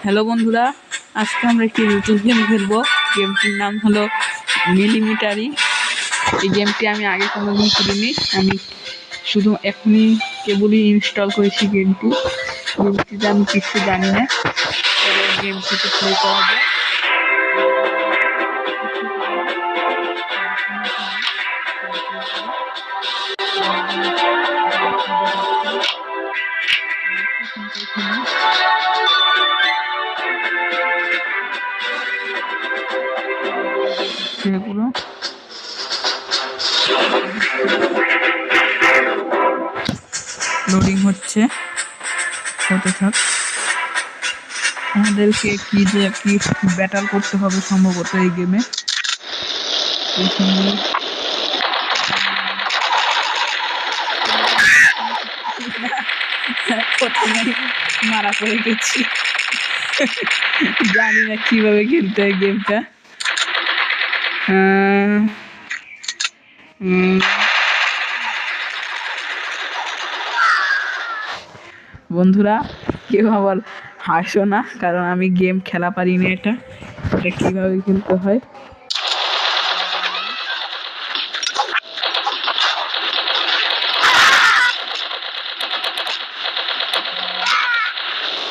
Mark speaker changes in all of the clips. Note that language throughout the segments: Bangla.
Speaker 1: হ্যালো বন্ধুরা, আজকে আমরা একটি নতুন গেম খেলবো। গেমটির নাম হলো মিলিমিটারি। এই গেমটি আমি আগে কোনোদিন খেলিনি, আমি শুধু এখনই কেবলই ইনস্টল করেছি গেমটিতে আমি কিছু জানি না। তবে গেমটিতে প্লে করা যায়। সেগুলো লোডিং হতে থাক। আমাদেরকে কি ব্যাটল করতে হবে সম্ভবত এই গেমে। প্রথমে মারা পড়ে গেছি, জানি না কিভাবে খেলতে হয় গেমটা। বন্ধুরা, কেউ আবার হাসো না, কারণ আমি গেম খেলা পারি না। এটা কিভাবে খেলতে হয়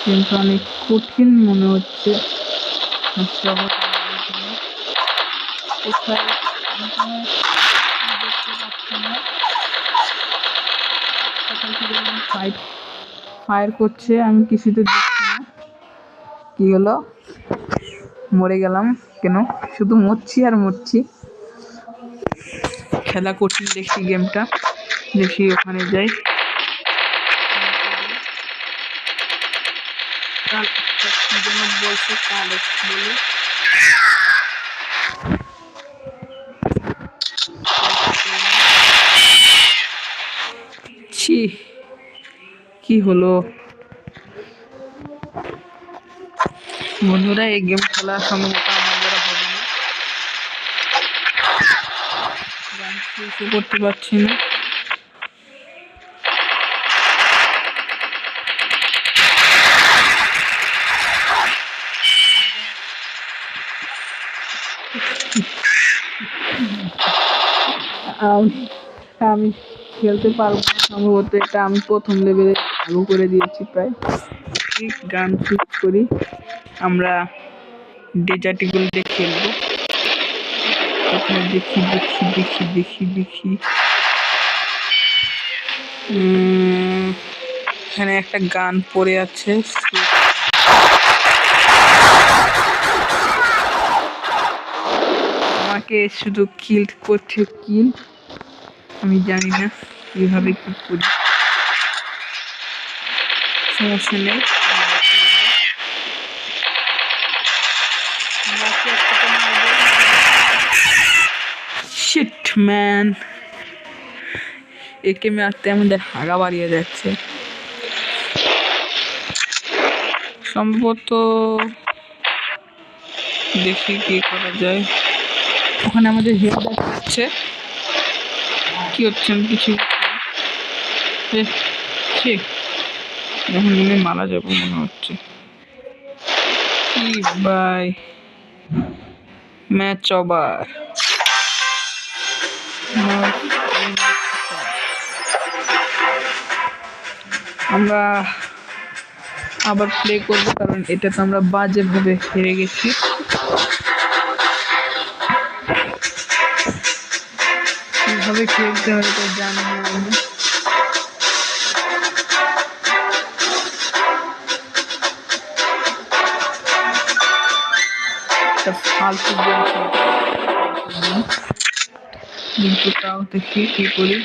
Speaker 1: কিন্তু অনেক কঠিন মনে হচ্ছে। ফায়ার করছে, আমি কিছুতে দেখছি না। কি হলো? মরে গেলাম কেন? শুধু মরছি আর মরছি। খেলা কঠিন দেখছি গেমটা। দেখি ওখানে যাই। বলছে বলে কি হলো বন্ধুরা? এই গেম খেলা সম্ভবত আমার দ্বারা হবে না, করতে পারছি না। আমি খেলতে পারবো না সম্ভবত। এটা আমি প্রথম লেভেলে চালু করে দিয়েছি প্রায়। গান সুইচ করি, আমরা ডেজার্ট ইগলতে খেলবো। দেখি এখানে একটা গান পড়ে আছে। আমাকে শুধু কিল করছে, আমি জানি না কিভাবে কি করি। সমস্যা নেই, শিট ম্যান। একে মারতে আমাদের হাগা বাড়িয়ে যাচ্ছে। সম্ভবত দেখি কি করা যায়। ওখানে আমাদের হেড হচ্ছে, কি হচ্ছে আমি কিছু যখন আমি মারা যাবো মনে হচ্ছে। কি ভাই, ম্যাচ ওভার। আমরা আবার প্লে করবো, কারণ এটা তো আমরা বাজে ভাবে হেরে গেছি। কিভাবে খেলতে হয় তো জানি না আমি। ফালতু গেম কিন্তু তাও দেখি কি করি।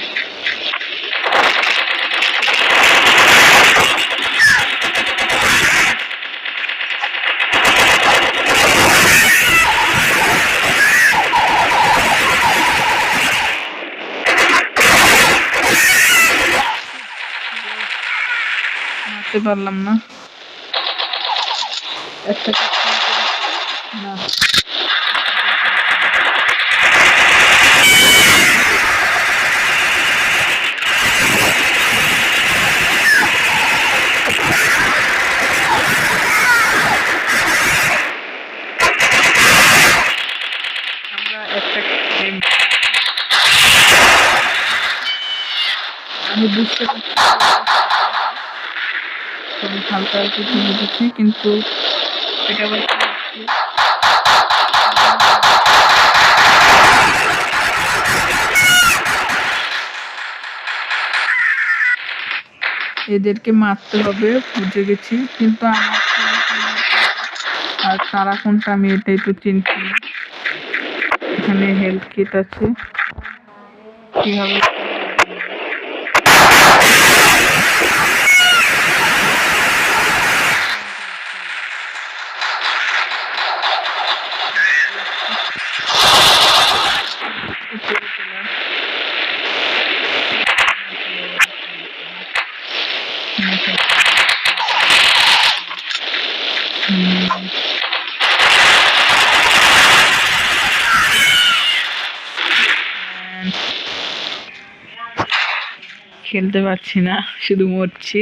Speaker 1: মারতে পারলাম না। একটা না, আমি বুঝতে পারছি আমি হালকা একটু বুঝেছি, কিন্তু এটা আবার কি হচ্ছে? এদেরকে মারতে হবে বুঝে গেছি, কিন্তু আমার আর তারা কোনটা আমি এটাই তো চিনছি না। এখানে হেলথ কিট আছে, কিভাবে খেলতে পারছি না, শুধু মরছি।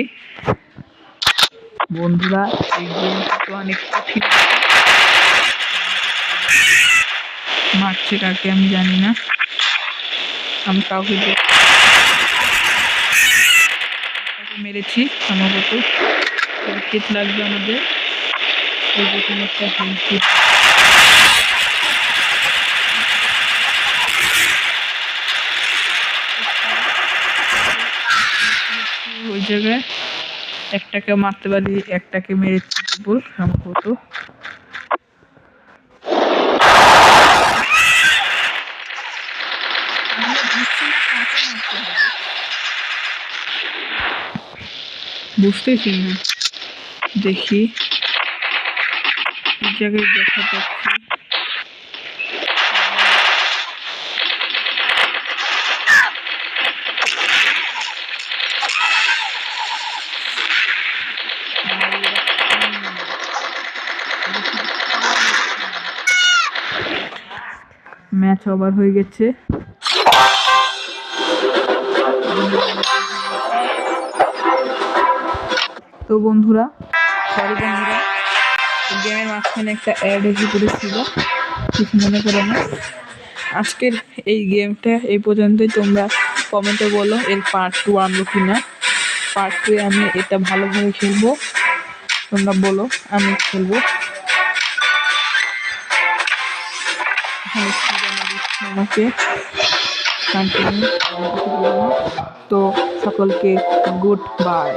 Speaker 1: বন্ধুরা, এই গেমটা তো অনেক কঠিন। মারছে কাকে আমি জানি না, আমি কাউকে মেরেছি সম্ভবত। হেলথ লাগবে আমাদের, এই দেখুন একটা হেলথ কিট। ওই জায়গায় একটাকে মারতে পারি, একটাকে মেরেছি কেবল সম্ভবত। বুঝতেছি না, দেখি এই জায়গায় দেখা যাচ্ছে। ম্যাচ ওভার হয়ে গেছে। তো বন্ধুরা, সরি বন্ধুরা, গেমের মাঝখানে একটা অ্যাড এসে পড়েছিল, কিছু মনে করো না। আজকের এই গেমটা এই পর্যন্তই। তোমরা কমেন্টে বলো এর পার্ট 2 আনবো কিনা। পার্ট 2 আমি এটা ভালোভাবে খেলবো, তোমরা বলো, আমি খেলবো। আমাকে কন্টিনিউ। তো সকলকে গুড বাই।